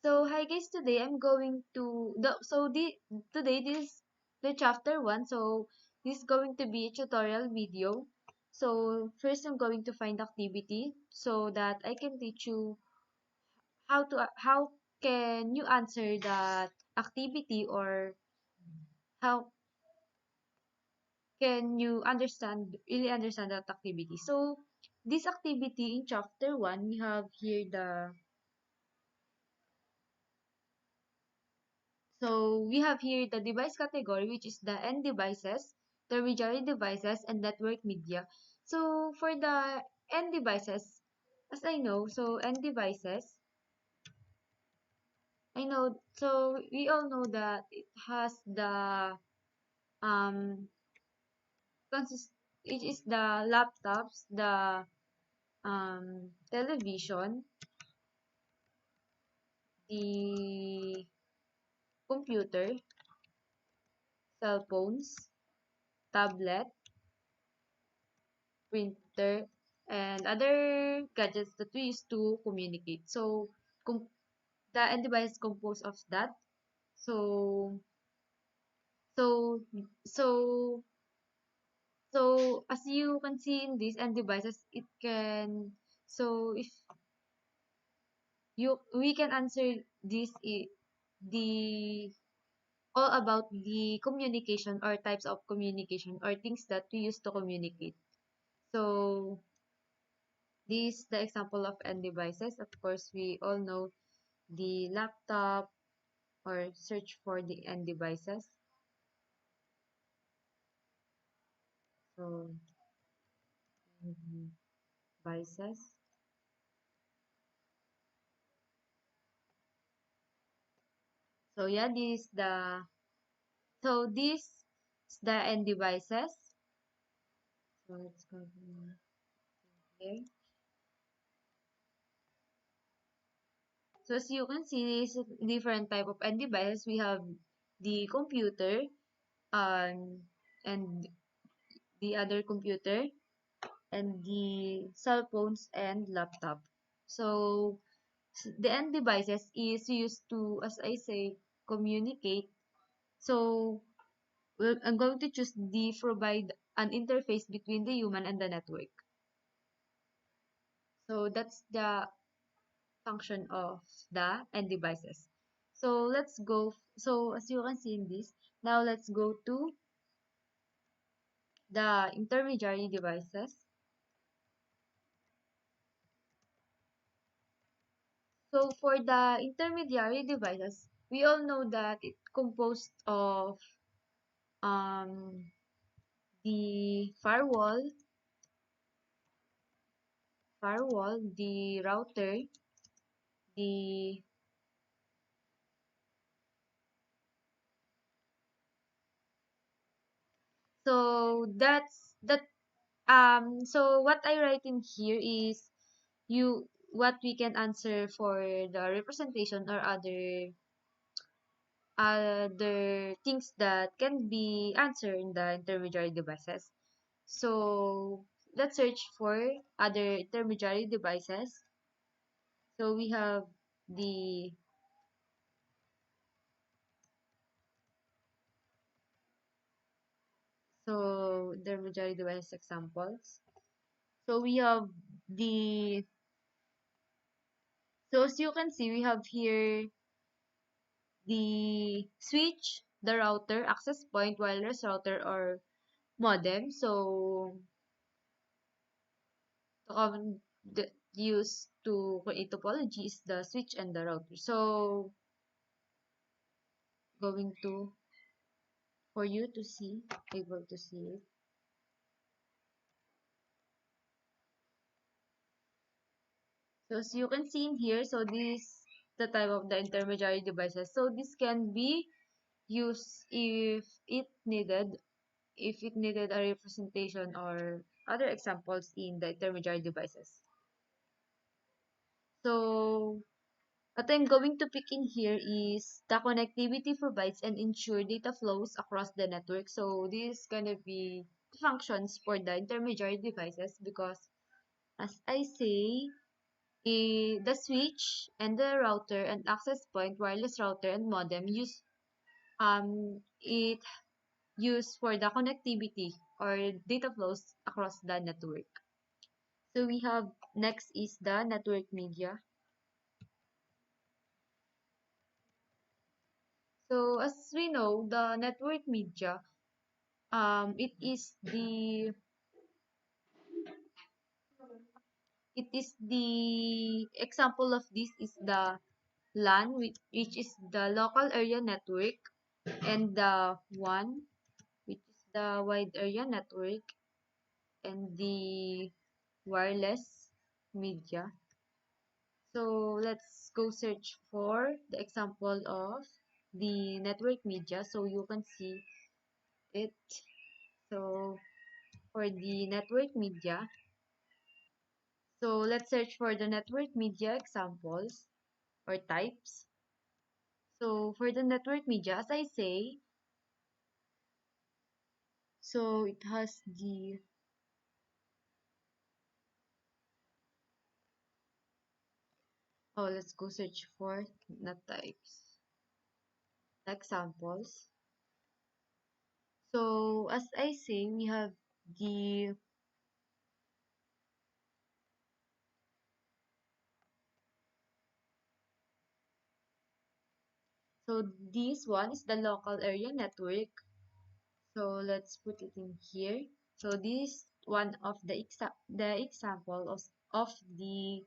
So hi guys, today I'm going to today this is the chapter 1. So this is going to be a tutorial video. So first I'm going to find activity so that I can teach you how can you answer that activity, or how can you understand that activity. So this activity in chapter 1, we have here the device category, which is the end devices, intermediary devices, and network media. So for the end devices, as I know, so end devices, I know, so we all know that it has the um consist it is the laptops, the television, the computer, cell phones, tablet, printer, and other gadgets that we use to communicate. So, com- the end device is composed of that. So, so, so, as you can see in these end devices, it can. So, if we can answer the all about the communication, or types of communication, or things that we use to communicate. So, this is the example of end devices. Of course, we all know the laptop, or search for the end devices. So, end devices. So yeah, this is the end devices. So let's go here. So as you can see, this is different type of end devices. We have the computer, um, and the other computer, and the cell phones and laptop. So the end devices is used to, as I say, communicate. So I'm going to choose the provide an interface between the human and the network. So that's the function of the end devices. So let's go. So as you can see in this, now let's go to the intermediary devices. So for the intermediary devices, we all know that it's composed of um, the the router, the so that's that so what I write in here is you what we can answer for the representation, or other things that can be answered in the intermediary devices. So let's search for other intermediary devices. So we have the intermediary device examples. So we have the so as you can see, we have here the switch, the router, access point, wireless router, or modem. So the common used to create topology is the switch and the router. So going to for you to see able to see it. So as you can see in here, so this the type of the intermediary devices. So this can be used if it needed a representation or other examples in the intermediary devices. So what I'm going to pick in here is the connectivity provides and ensure data flows across the network. So this is gonna be functions for the intermediary devices, because as I say, The switch and the router and access point, wireless router and modem it used for the connectivity or data flows across the network. So we have next is the network media. So as we know, the network media, it is the example of this is the LAN, which is the local area network, and the WAN, which is the wide area network, and the wireless media. So let's go search for the example of the network media so you can see it. So for the network media, so let's search for the network media examples or types. So for the network media, as I say, so it has the, oh, let's go search for the types, examples. So as I say, we have the, so this one is the local area network. So let's put it in here. So this one of the example of the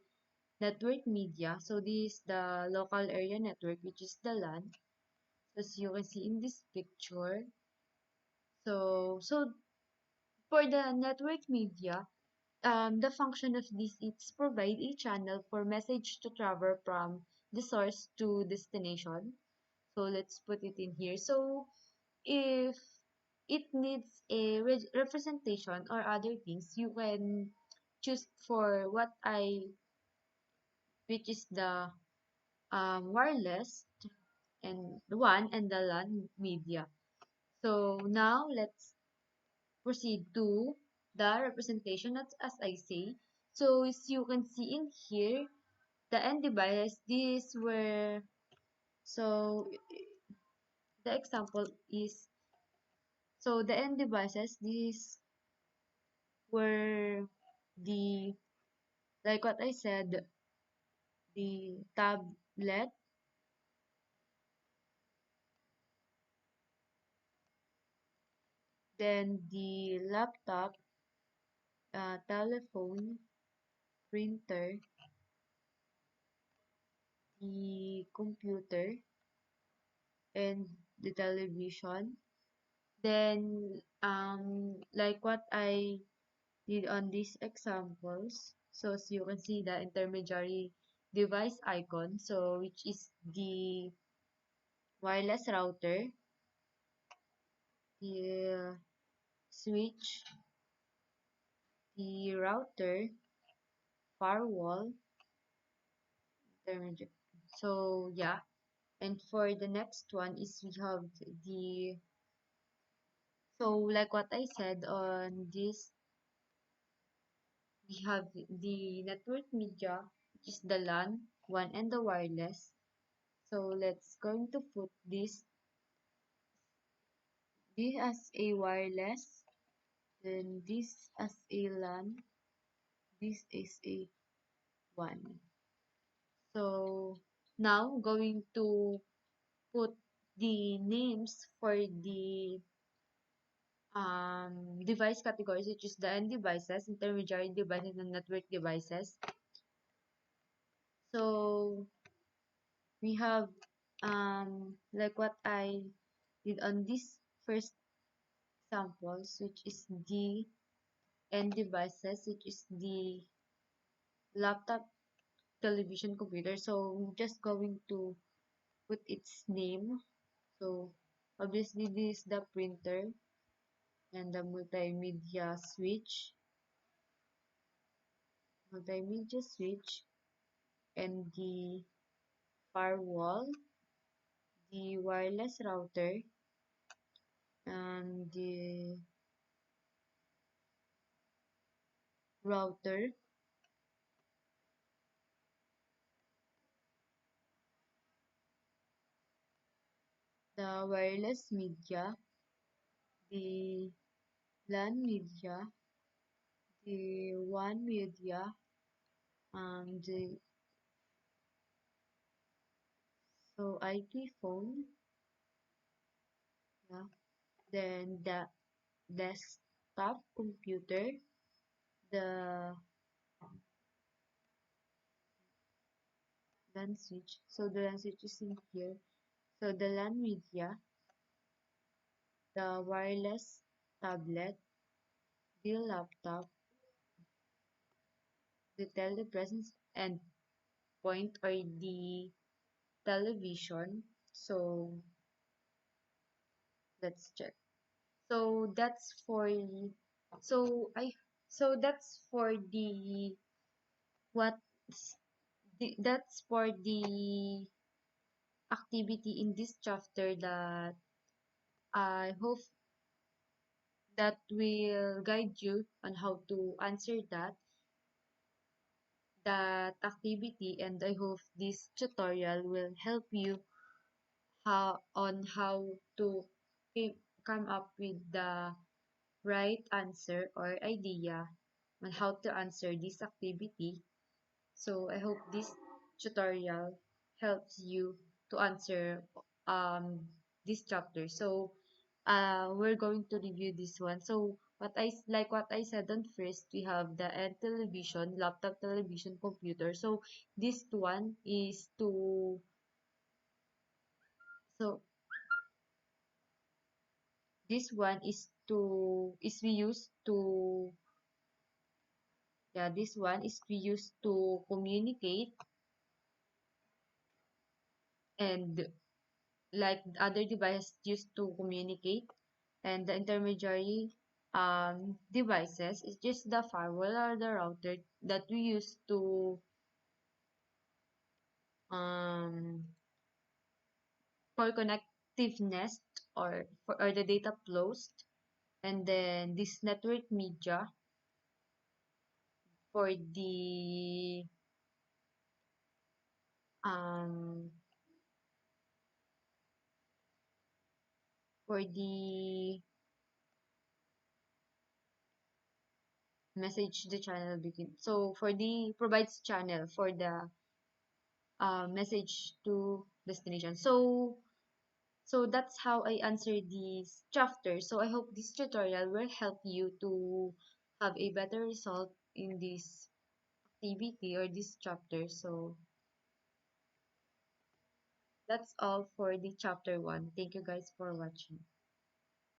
network media. So this is the local area network, which is the LAN. As you can see in this picture. So for the network media, the function of this is provide a channel for message to travel from the source to destination. So let's put it in here. So if it needs a representation or other things, you can choose for which is the wireless and the one and the LAN media. So now let's proceed to the representation as I say. So as you can see in here, the end devices, these were, so the example is, so the end devices, these were the, like what I said, the tablet, then the laptop, telephone, printer, the computer, and the television. Then, like what I did on these examples, so as you can see the intermediary device icon, so which is the wireless router, the switch, the router, firewall, intermediate. So yeah, and for the next one is we have the, so like what I said on this, we have the network media, which is the LAN, one and the wireless. So let's going to put this as a wireless, then this as a LAN, this is a one. So now going to put the names for the device categories, which is the end devices, intermediary devices, and network devices. So we have like what I did on this first samples, which is the end devices, which is the laptop, television, computer. So I'm just going to put its name. So obviously this is the printer and the multimedia switch, and the firewall, the wireless router, and the router, the wireless media, the LAN media, the WAN media, the IP phone, yeah. Then the desktop computer, the LAN switch. So the LAN switch is in here. So the LAN media, the wireless tablet, the laptop, the telepresence endpoint or the television. So let's check. So that's for so I so that's for the what that's for the activity in this chapter that I hope that will guide you on how to answer that activity, and I hope this tutorial will help you how to come up with the right answer or idea on how to answer this activity. So I hope this tutorial helps you to answer um this chapter. So we're going to review this one. So what I said on first, we have the end television, laptop, television, computer. So this one is to so this one is we use to yeah this one is we use to communicate, and like other devices used to communicate, and the intermediary devices is just the firewall or the router that we use to um for connectiveness or the data flows, and then this network media for the um for the message the channel begin. So for the provides channel for the message to destination. So that's how I answer this chapter. So I hope this tutorial will help you to have a better result in this activity or this chapter. So that's all for the chapter 1. Thank you guys for watching.